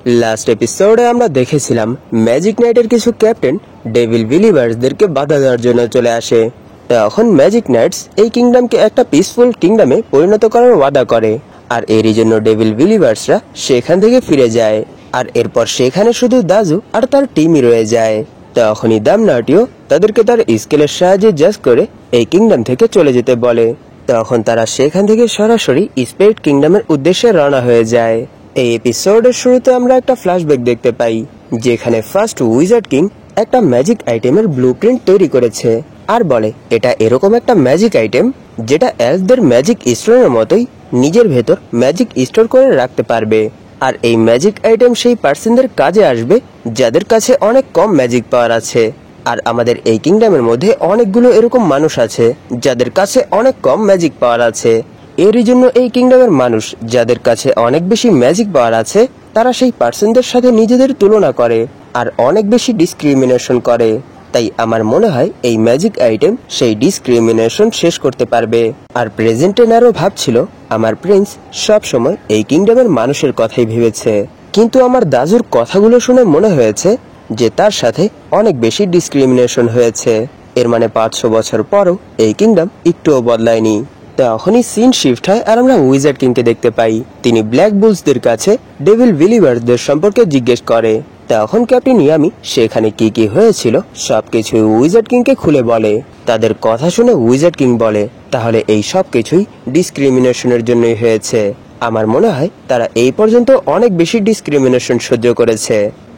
Last এপিসোডে আমরা দেখেছিলাম ম্যাজিক নাইটের কিছু ক্যাপ্টেন ডেভিল বিলিভার্সদেরকে বাধা দেওয়ার জন্য চলে আসে। তখন ম্যাজিক নাইটস এই কিংডমকে একটা পিসফুল কিংডমে পরিণত করার ওয়াদা করে, আর এরই জন্য ডেভিল বিলিভার্সরা সেখান থেকে ফিরে যায়। আর এরপর সেখানে শুধু দাজু আর তার টিমই রয়ে যায়। তখনই দামনাটিও তাদেরকে তার স্কেলের সাহায্যে জাজ করে এই কিংডম থেকে চলে যেতে বলে। তখন তারা সেখান থেকে সরাসরি স্পিরিট কিংডমের উদ্দেশ্যে রওনা হয়ে যায়। এই এপিসোডের শুরুতে আমরা একটা ফ্ল্যাশব্যাক দেখতে পাই, যেখানে ফার্স্ট উইজার্ড কিং একটা ম্যাজিক আইটেমের ব্লুপ্রিন্ট তৈরি করেছে আর বলে এটা এরকম একটা ম্যাজিক আইটেম যেটা এলফদের ম্যাজিক স্টোরের মতোই নিজের ভেতর ম্যাজিক স্টোর করে রাখতে পারবে। আর এই ম্যাজিক আইটেম সেই পার্সনদের কাজে আসবে যাদের কাছে অনেক কম ম্যাজিক পাওয়ার আছে। আর আমাদের এই কিংডমের মধ্যে অনেকগুলো এরকম মানুষ আছে যাদের কাছে অনেক কম ম্যাজিক পাওয়ার আছে। এরই জন্য এই কিংডমের মানুষ যাদের কাছে অনেক বেশি ম্যাজিক পাওয়ার আছে তারা সেই পার্সনদের সাথে নিজেদের তুলনা করে আর অনেক বেশি ডিসক্রিমিনেশন করে। তাই আমার মনে হয় এই ম্যাজিক আইটেম সেই ডিসক্রিমিনেশন শেষ করতে পারবে। আর প্রেজেন্টে নারো ভাবছিল আমার প্রিন্স সব সময় এই কিংডমের মানুষের কথাই ভেবেছে, কিন্তু আমার দাজুর কথাগুলো শুনে মনে হয়েছে যে তার সাথে অনেক বেশি ডিসক্রিমিনেশন হয়েছে। এর মানে 500 বছর পরও এই কিংডম একটুও বদলায়নি। তখনই সিন শিফট হয় আর আমরা উইজার্ড কিংকে দেখতে পাই। তিনি ব্ল্যাক বুলসদের কাছে ডেভিল বিলিভার্সদের সম্পর্কে জিজ্ঞেস করে। তখন ক্যাপ্টেন ইয়ামি সেখানে কি কি হয়েছিল সবকিছু উইজার্ড কিংকে খুলে বলে। তাদের কথা শুনে উইজার্ড কিং বলে তাহলে এই সব কিছুই ডিসক্রিমিনেশনের জন্যই হয়েছে। আমার মনে হয় তারা এই পর্যন্ত অনেক বেশি ডিসক্রিমিনেশন সহ্য করেছে।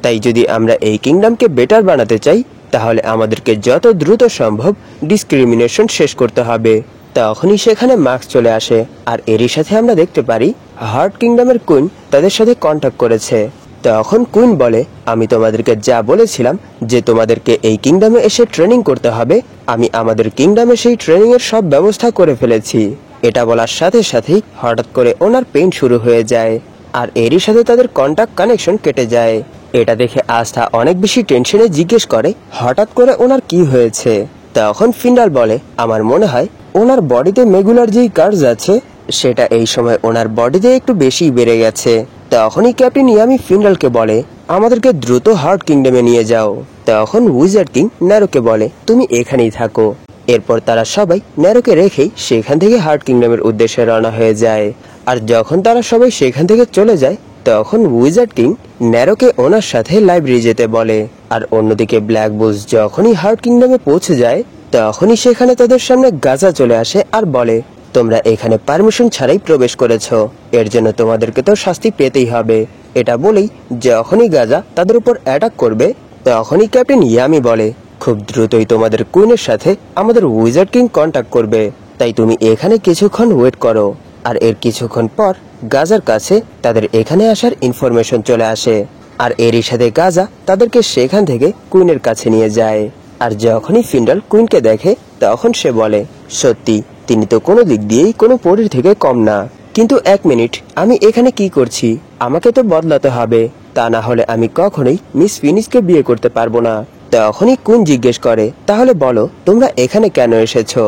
তাই যদি আমরা এই কিংডমকে বেটার বানাতে চাই তাহলে আমাদেরকে যত দ্রুত সম্ভব ডিসক্রিমিনেশন শেষ করতে হবে। তখনই সেখানে মার্কস চলে আসে আর এরই সাথে আমরা দেখতে পারি হার্ট কিংডমের কুইন তাদের সাথে কন্ট্যাক্ট করেছে। তখন কুইন বলে আমি তোমাদেরকে যা বলেছিলাম যে তোমাদেরকে এই কিংডমে এসে ট্রেনিং করতে হবে, আমি আমাদের কিংডমে সেই ট্রেনিং এর সব ব্যবস্থা করে ফেলেছি। এটা বলার সাথে সাথেই হঠাৎ করে ওনার পেইন শুরু হয়ে যায় আর এরই সাথে তাদের কন্ট্যাক্ট কানেকশন কেটে যায়। এটা দেখে আস্থা অনেক বেশি টেনশনে জিজ্ঞেস করে হঠাৎ করে ওনার কি হয়েছে। তখন ফিন্ডাল বলে আমার মনে হয় ওনার বডিতে মেগুলার যেই কার্জ আছে সেটা এই সময় ওনার বডিতে একটু বেশি বেড়ে গেছে। তখনই ক্যাপ্টেন ইয়ামি ফিন্ডালকে বলে আমাদেরকে দ্রুত হার্ট কিংডমে নিয়ে যাও। তখন উইজার্ড কিং ন্যারোকে বলে তুমি এখানেই থাকো। এরপর তারা সবাই ন্যারোকে রেখেই সেখান থেকে হার্ট কিংডমের উদ্দেশ্যে রওনা হয়ে যায়। আর যখন তারা সবাই সেখান থেকে চলে যায় তখন উইজার্ড কিং ন্যারোকে ওনার সাথে লাইব্রেরি যেতে বলে। আর অন্যদিকে ব্ল্যাক বুলস যখনই হার্ট কিংডমে পৌঁছে যায় তখনই সেখানে তাদের সামনে গাজা চলে আসে আর বলে তোমরা এখানে পারমিশন ছাড়াই প্রবেশ করেছো, এর জন্য তোমাদেরকে তো শাস্তি পেতেই হবে। এটা বলেই যখনই গাজা তাদের উপর অ্যাটাক করবে তখনই ক্যাপ্টেন ইয়ামি বলে খুব দ্রুতই তোমাদের কুইনের সাথে আমাদের উইজার্ড কিং কন্ট্যাক্ট করবে, তাই তুমি এখানে কিছুক্ষণ ওয়েট করো। আর এর কিছুক্ষণ পর গাজার কাছে তাদের এখানে আসার ইনফরমেশন চলে আসে আর এরই সাথে গাজা তাদেরকে সেখান থেকে কুইনের কাছে নিয়ে যায়। আর যখনই ফিন্ডাল কুইনকে দেখে তখন সে বলে সত্যি তিনি তো কোনো দিক দিয়েই কোনো পরীর থেকে কম না, কিন্তু 1 মিনিট আমি এখানে কি করছি, আমাকে তো বদলাতে হবে, তা না হলে আমি কখনোই মিস ফিনিশকে বিয়ে করতে পারবো না। তখনই কুইন জিজ্ঞেস করে তাহলে বলো তোমরা এখানে কেন এসেছো।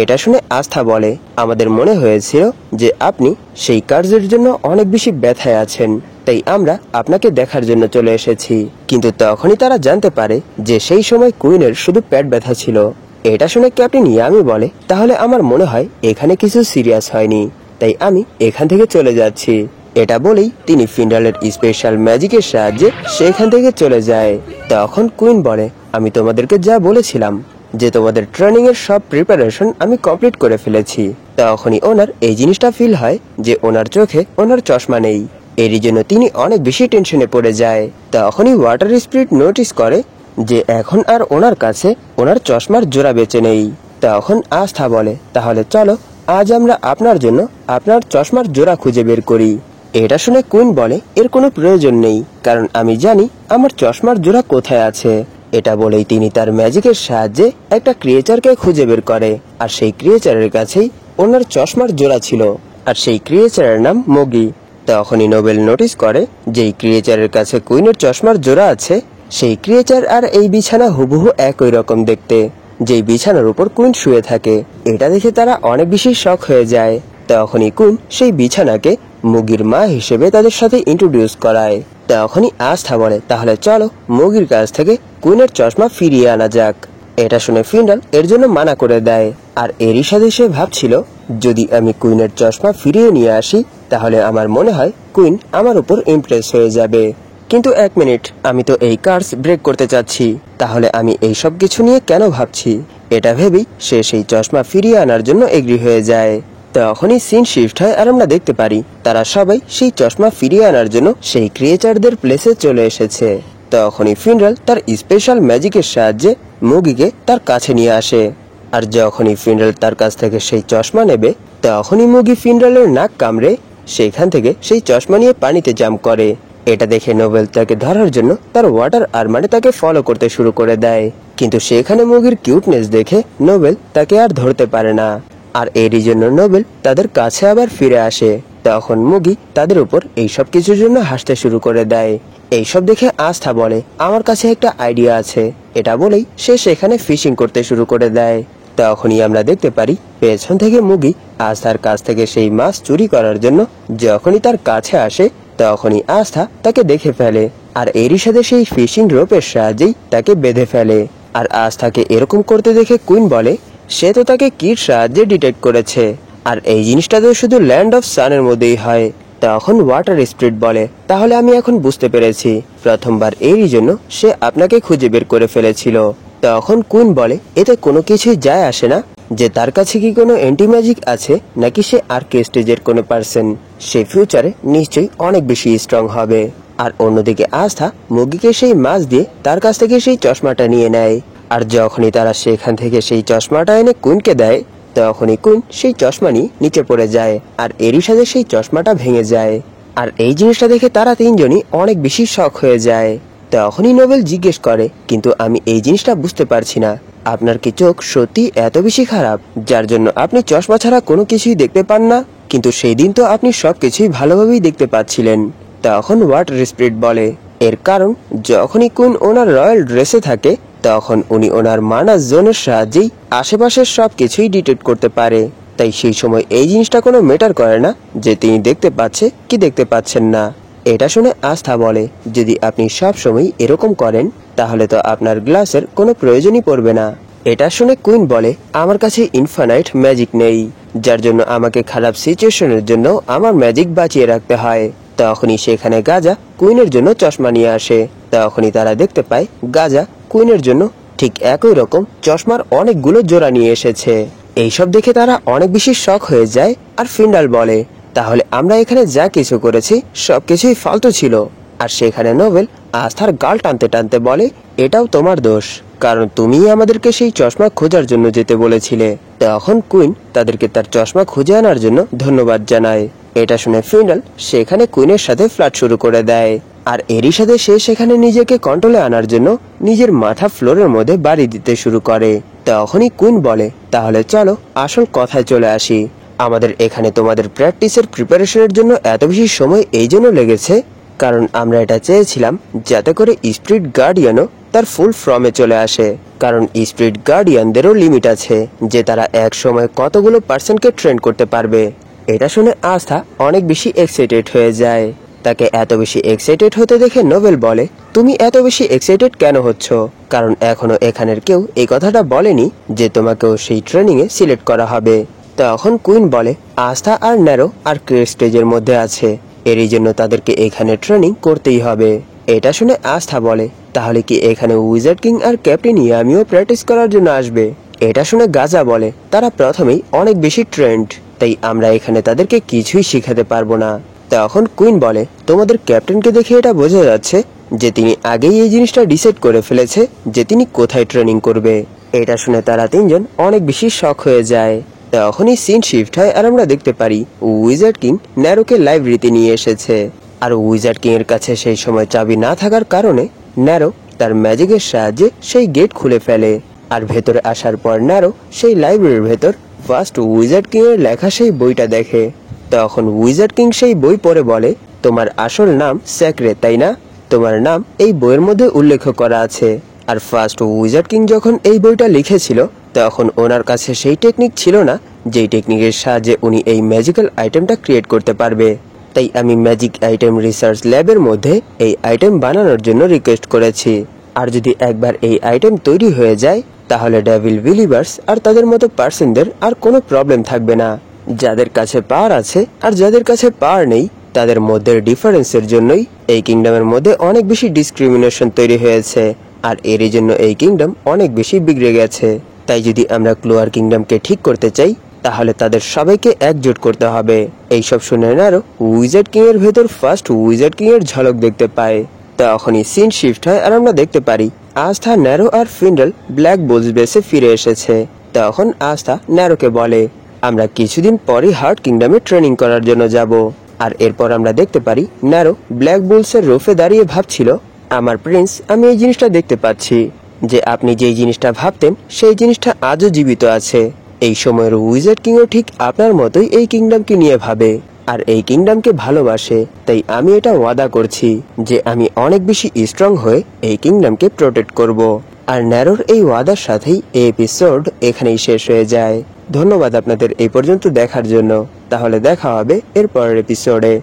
এটা শুনে আস্থা বলে আমাদের মনে হয়েছিল যে আপনি সেই কার্যের জন্য অনেক বেশি ব্যথায় আছেন, তাই আমরা আপনাকে দেখার জন্য চলে এসেছি। কিন্তু তখনই তারা জানতে পারে যে সেই সময় কুইনের শুধু পেট ব্যথা ছিল। এটা শুনে ক্যাপ্টেন ইয়ামি বলে তাহলে আমার মনে হয় এখানে কিছু সিরিয়াস হয়নি, তাই আমি এখান থেকে চলে যাচ্ছি। এটা বলেই তিনি ফিন্ডালের স্পেশাল ম্যাজিকের সাহায্যে সেখান থেকে চলে যায়। তখন কুইন বলে আমি তোমাদেরকে যা বলেছিলাম যে তোমাদের ট্রেনিং এর সব প্রিপারেশন আমি কমপ্লিট করে ফেলেছি। তখনই ওনার এই জিনিসটা ফিল হয় যে ওনার চোখে ওনার চশমা নেই, এরই জন্য তিনি অনেক বেশি টেনশনে পড়ে যায়। তখনই ওয়াটার স্পিরিট নোটিস করে যে এখন আর ওনার কাছে ওনার চশমার জোড়া বেঁচে নেই। তখন আস্থা বলে তাহলে চলো আজ আমরা আপনার জন্য আপনার চশমার জোড়া খুঁজে বের করি। এটা শুনে কুইন বলে এর কোনো প্রয়োজন নেই, কারণ আমি জানি আমার চশমার জোড়া কোথায় আছে। এটা বলেই তিনি তার ম্যাজিকের সাহায্যে একটা ক্রিয়েচারকে খুঁজে বের করে আর সেই ক্রিয়েচারের কাছেই ওনার চশমার জোড়া ছিল আর সেই ক্রিয়েচারের নাম মোগি। তখনই নোবেল নোটিস করে যেই ক্রিয়েচারের কাছে কুইনের চশমার জোড়া আছে সেই ক্রিয়েচার আর এই বিছানা হুবহু একই রকম দেখতে, যেই বিছানার উপর কুইন শুয়ে থাকে। এটা দেখে তারা অনেক বেশি শক হয়ে যায়। তখনই কুইন সেই বিছানাকে মুগির মা হিসেবে তাদের সাথে ইন্ট্রোডিউস করায়। তখনই আস্থা বলে, তাহলে চলো মুগির কাছ থেকে কুইনের চশমা ফিরিয়ে আনা যাক। এটা শুনে ফিন্ডাল এর জন্য মানা করে দেয়। আর এরই সাথে সে ভাবছিল, যদি আমি কুইনের চশমা ফিরিয়ে নিয়ে আসি তাহলে আমার মনে হয় কুইন আমার উপর ইমপ্রেস হয়ে যাবে। কিন্তু 1 মিনিট, আমি তো এই কার্স ব্রেক করতে চাচ্ছি, তাহলে আমি এই সব কিছু নিয়ে কেন ভাবছি? এটা ভেবেই সে সেই চশমা ফিরিয়ে আনার জন্য এগ্রি হয়ে যায়। তখনই সিন শিফট হয় আর আমরা দেখতে পারি তারা সবাই সেই চশমা ফিরিয়ে আনার জন্য সেই ক্রিয়েচারদের প্লেসে চলে এসেছে। তখনই ফিন্ডাল তার স্পেশাল ম্যাজিকের সাহায্যে মুগিকে তার কাছে নিয়ে আসে। আর যখনই ফিন্ডাল তার কাছ থেকে সেই চশমা নেবে তখনই মুগি ফিন্ডালের নাক কামড়ে সেখান থেকে সেই চশমা নিয়ে পানিতে জাম্প করে। এটা দেখে নোবেল তাকে ধরার জন্য তার ওয়াটার আর্মারে তাকে ফলো করতে শুরু করে দেয়, কিন্তু সেখানে মুগির কিউটনেস দেখে নোবেল তাকে আর ধরতে পারে না। আর এরই জন্য নোবেল তাদের কাছে আবার ফিরে আসে। তখন মুগি তাদের উপর এইসব কিছুর জন্য হাসতে শুরু করে দেয়। এইসব দেখে আস্থা বলে, আমার কাছে একটা আইডিয়া আছে। এটা বলেই সে সেখানে ফিশিং করতে শুরু করে দেয়। তখনই আমরা দেখতে পারি পেছন থেকে মুগি আস্থার কাছ থেকে সেই মাছ চুরি করার জন্য যখনই তার কাছে আসে তখনই আস্থা তাকে দেখে ফেলে। আর এরই সাথে সেই ফিশিং রোপের সাহায্যেই তাকে বেঁধে ফেলে। আর আস্থাকে এরকম করতে দেখে কুইন বলে, সে তো তাকে কির সাহায্যে ডিটেক্ট করেছে, আর এই জিনিসটা তো শুধু ল্যান্ড অফ সানের মধ্যেই হয়। তখন ওয়াটার স্পিরিট বলে, তাহলে আমি এখন বুঝতে পেরেছি, প্রথমবার এরই জন্য সে আপনাকে খুঁজে বের করে ফেলেছিল। তখন কুইন বলে, এতে কোনো কিছুই যায় আসে না যে তার কাছে কি কোনো অ্যান্টি ম্যাজিক আছে নাকি সে আর্কে স্টেজের কোনো পার্সন, সে ফিউচারে নিশ্চয়ই অনেক বেশি স্ট্রং হবে। আর অন্যদিকে আস্থা মুগিকে সেই মাছ দিয়ে তার কাছ থেকে সেই চশমাটা নিয়ে নেয়। আর যখনই তারা সেখান থেকে সেই চশমাটা এনে কুইনকে দেয় তখনই কুইন সেই চশমা নিয়ে নিচে পড়ে যায় আর এরই সাথে সেই চশমাটা ভেঙে যায়। আর এই জিনিসটা দেখে তারা তিনজনই অনেক বেশি শক হয়ে যায়। তখনই নোবেল জিজ্ঞেস করে, কিন্তু আমি এই জিনিসটা বুঝতে পারছি না, আপনার কি চোখ সত্যি এত বেশি খারাপ যার জন্য আপনি চশমা ছাড়া কোনো কিছুই দেখতে পান না? কিন্তু সেই দিন তো আপনি সবকিছুই ভালোভাবেই দেখতে পাচ্ছিলেন। তখন ওয়াটার স্পিরিট বলে, এর কারণ যখনই কুইন ওনার রয়্যাল ড্রেসে থাকে তখন উনি ওনার মানাস জোনের সাহায্যেই আশেপাশের সবকিছুই ডিটেক্ট করতে পারে। তাই সেই সময় এই জিনিসটা কোনো ম্যাটার করে না যে তিনি দেখতে পাচ্ছে কি দেখতে পাচ্ছেন না। এটা শুনে আস্থা বলে, যদি আপনি সব সময় এরকম করেন তাহলে তো আপনার গ্লাসের কোনো প্রয়োজনই পড়বে না। এটা শুনে কুইন বলে, আমার কাছে ইনফানাইট ম্যাজিক নেই, যার জন্য আমাকে খারাপ সিচুয়েশনের জন্য আমার ম্যাজিক বাঁচিয়ে রাখতে হয়। তখনই সেখানে গাজা কুইনের জন্য চশমা নিয়ে আসে। তখনই তারা দেখতে পায় গাজা কুইনের জন্য ঠিক একই রকম চশমার অনেকগুলো জোড়া নিয়ে এসেছে। এইসব দেখে তারা অনেক বেশি শক হয়ে যায়। আর ফিন্ডাল বলে, তাহলে আমরা এখানে যা কিছু করেছি সবকিছুই ফালতু ছিল। আর সেখানে নোবেল আস্থার গাল টানতে টানতে বলে, এটাও তোমার দোষ, কারণ তুমি আমাদেরকে সেই চশমা খোঁজার জন্য যেতে বলেছিলে। তখন কুইন তাদেরকে তার চশমা খুঁজে আনার জন্য ধন্যবাদ জানায়। এটা শুনে ফিন্ডাল সেখানে কুইনের সাথে ফ্লার্ট শুরু করে দেয়। আর এরই সাথে সে সেখানে নিজেকে কন্ট্রোলে আনার জন্য নিজের মাথা ফ্লোরের মধ্যে বাড়ি দিতে শুরু করে। তখনই কুইন বলে, তাহলে চলো আসল কথায় চলে আসি। আমাদের এখানে তোমাদের প্র্যাকটিসের প্রিপারেশনের জন্য এত বেশি সময় এই জন্য লেগেছে কারণ আমরা এটা চেয়েছিলাম যাতে করে স্পিরিট গার্ডিয়ানও তার ফুল ফর্মে চলে আসে। কারণ স্পিরিট গার্ডিয়ানদেরও লিমিট আছে যে তারা এক সময় কতগুলো পার্সনকে ট্রেন করতে পারবে। এটা শুনে আস্থা অনেক বেশি এক্সাইটেড হয়ে যায়। তাকে এত বেশি এক্সাইটেড হতে দেখে নোবেল বলে, তুমি এত বেশি এক্সাইটেড কেন হচ্ছ? কারণ এখনো এখানের কেউ এই কথাটা বলেনি যে তোমাকেও সেই ট্রেনিং এ সিলেক্ট করা হবে। তখন কুইন বলে, আস্থা আর ন্যারো আর স্টেজের মধ্যে আছে, এরই জন্য তাদেরকে এখানে ট্রেনিং করতেই হবে। এটা শুনে আস্থা বলে, তাহলে কি এখানে উইজার্ড কিং আর ক্যাপ্টেন ইয়ামিও প্র্যাকটিস করার জন্য আসবে? এটা শুনে গাজা বলে, তারা প্রথমেই অনেক বেশি ট্রেন্ড, তাই আমরা এখানে তাদেরকে কিছুই শিখাতে পারবো না। তখন কুইন বলে, তোমাদের ক্যাপ্টেনকে দেখে এটা বোঝা যাচ্ছে যে তিনি আগেই এই জিনিসটা ডিসাইড করে ফেলেছে যে তিনি কোথায় ট্রেনিং করবে। এটা শুনে তারা তিনজন অনেক বেশি শক হয়ে যায়। তখনই সিন শিফট হয় আর আমরা দেখতে পারি উইজার্ড কিং ন্যারোকে লাইব্রেরিতে নিয়ে এসেছে। আর উইজার্ড কিং এর কাছে সেই সময় চাবি না থাকার কারণে ন্যারো তার ম্যাজিকের সাহায্যে সেই গেট খুলে ফেলে। আর ভেতরে আসার পর ন্যারো সেই লাইব্রেরির ভেতর ফার্স্ট উইজার্ড কিং এর লেখা সেই বইটা দেখে। তখন উইজার্ড কিং সেই বই পড়ে বলে, তোমার আসল নাম স্যাক্রে, তাই না? তোমার নাম এই বইয়ের মধ্যে উল্লেখ করা আছে। আর ফার্স্ট উইজার্ড কিং যখন এই বইটা লিখেছিল তখন ওনার কাছে সেই টেকনিক ছিল না যেই টেকনিকের সাহায্যে উনি এই ম্যাজিক্যাল আইটেমটা ক্রিয়েট করতে পারবে। তাই আমি ম্যাজিক আইটেম রিসার্চ ল্যাবের মধ্যে এই আইটেম বানানোর জন্য রিকোয়েস্ট করেছি। আর যদি একবার এই আইটেম তৈরি হয়ে যায় তাহলে ডেভিল বিলিভার্স আর তাদের মতো পার্সনদের আর কোনো প্রবলেম থাকবে না। যাদের কাছে পাওয়ার আছে আর যাদের কাছে পাওয়ার নেই তাদের মধ্যে ডিফারেন্সের জন্যই এই কিংডমের মধ্যে অনেক বেশি ডিসক্রিমিনেশন তৈরি হয়েছে, আর এরই জন্য এই কিংডম অনেক বেশি বিগড়ে গেছে। তাই যদি আমরা ক্লোয়ার কিংডমকে ঠিক করতে চাই তাহলে তাদের সবাইকে একজোট করতে হবে। এইসব শুনে নারো উইজার্ড কিং এর ভেতর ফার্স্ট উইজার্ড কিং এর ঝলক দেখতে পায়। তখনই সিন শিফট হয় আর আমরা দেখতে পারি আস্থা, ন্যারো আর ফিন্ডল ব্ল্যাক বুলস বেসে ফিরে এসেছে। তখন আস্থা ন্যারোকে বলে আমরা কিছুদিন পরই হার্ট কিংডমে ট্রেনিং করার জন্য যাব। আর এরপর আমরা দেখতে পারি ন্যারো ব্ল্যাক বুলসের রুফে দাঁড়িয়ে ভাবছিল, আমার প্রিন্স, আমি এই জিনিসটা দেখতে পাচ্ছি যে আপনি যেই জিনিসটা ভাবতেন সেই জিনিসটা আজও জীবিত আছে। এই সময়ের উইজার্ড কিংও ঠিক আপনার মতোই এই কিংডমকে নিয়ে ভাবে আর এই কিংডমকে ভালোবাসে। তাই আমি এটা ওয়াদা করছি যে আমি অনেক বেশি স্ট্রং হয়ে এই কিংডমকে প্রোটেক্ট করব। আর ন্যারোর এই ওয়াদার সাথেই এই এপিসোড এখানেই শেষ হয়ে যায়। ধন্যবাদ আপনাদের এই পর্যন্ত দেখার জন্য। তাহলে দেখা হবে এর পরের এপিসোডে।